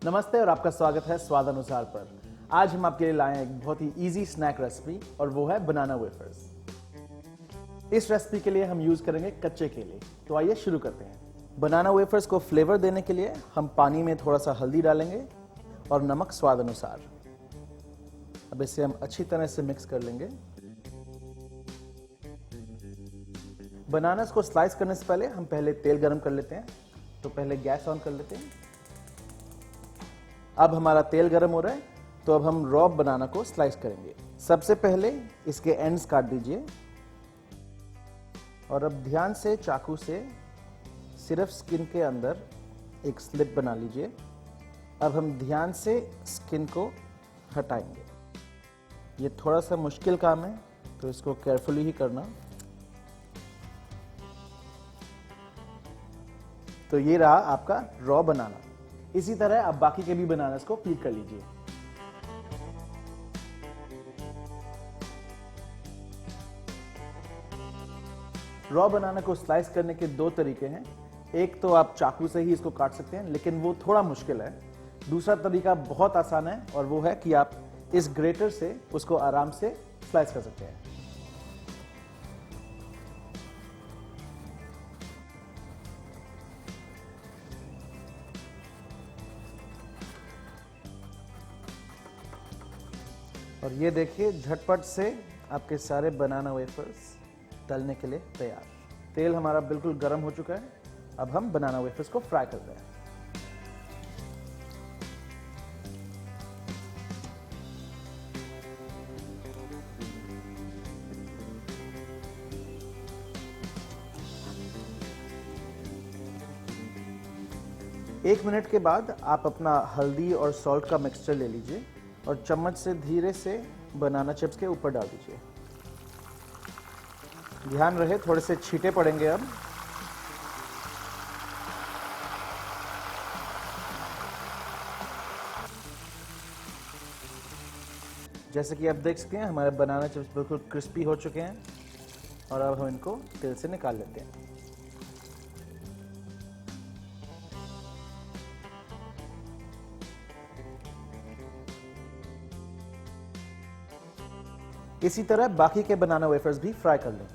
नमस्ते और आपका स्वागत है स्वाद अनुसार पर। आज हम आपके लिए लाए हैं एक बहुत ही इजी स्नैक रेसिपी और वो है बनाना वेफर्स। इस रेसिपी के लिए हम यूज करेंगे कच्चे केले। तो आइए शुरू करते हैं। बनाना वेफर्स को फ्लेवर देने के लिए हम पानी में थोड़ा सा हल्दी डालेंगे और नमक स्वाद अनुसार। अब इसे हम अच्छी तरह से मिक्स कर लेंगे। बनानास को स्लाइस करने से पहले हम पहले तेल गरम कर लेते हैं। तो पहले गैस ऑन कर लेते हैं। अब हमारा तेल गरम हो रहा है, तो अब हम रॉ बनाना को स्लाइस करेंगे। सबसे पहले इसके एंड्स काट दीजिए और अब ध्यान से चाकू से सिर्फ स्किन के अंदर एक स्लिट बना लीजिए। अब हम ध्यान से स्किन को हटाएंगे। ये थोड़ा सा मुश्किल काम है, तो इसको केयरफुली ही करना। तो ये रहा आपका रॉ बनाना। इसी तरह आप बाकी के भी बनानास को पील कर लीजिए। रॉ बनाना को स्लाइस करने के दो तरीके हैं। एक तो आप चाकू से ही इसको काट सकते हैं, लेकिन वो थोड़ा मुश्किल है। दूसरा तरीका बहुत आसान है और वो है कि आप इस ग्रेटर से उसको आराम से स्लाइस कर सकते हैं। और ये देखिए, झटपट से आपके सारे बनाना वेफर्स तलने के लिए तैयार। तेल हमारा बिल्कुल गर्म हो चुका है। अब हम बनाना वेफर्स को फ्राई करते हैं। एक मिनट के बाद आप अपना हल्दी और सॉल्ट का मिक्सचर ले लीजिए और चम्मच से धीरे से बनाना चिप्स के ऊपर डाल दीजिए। ध्यान रहे, थोड़े से छींटे पड़ेंगे। अब जैसे कि आप देख सकते हैं, हमारे बनाना चिप्स बिल्कुल क्रिस्पी हो चुके हैं और अब हम इनको तेल से निकाल लेते हैं। इसी तरह बाकी के बनाना वेफर्स भी फ्राई कर लें।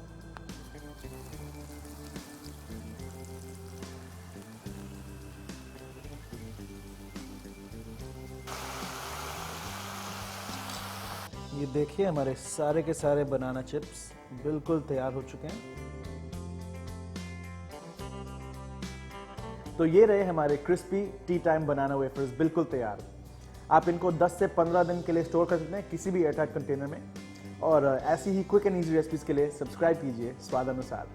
ये देखिए, हमारे सारे के सारे बनाना चिप्स बिल्कुल तैयार हो चुके हैं। तो ये रहे हमारे क्रिस्पी टी टाइम बनाना वेफर्स बिल्कुल तैयार। आप इनको 10 से 15 दिन के लिए स्टोर कर सकते हैं किसी भी एयरटाइट कंटेनर में। और ऐसी ही क्विक एंड इजी रेसिपीज के लिए सब्सक्राइब कीजिए स्वाद अनुसार।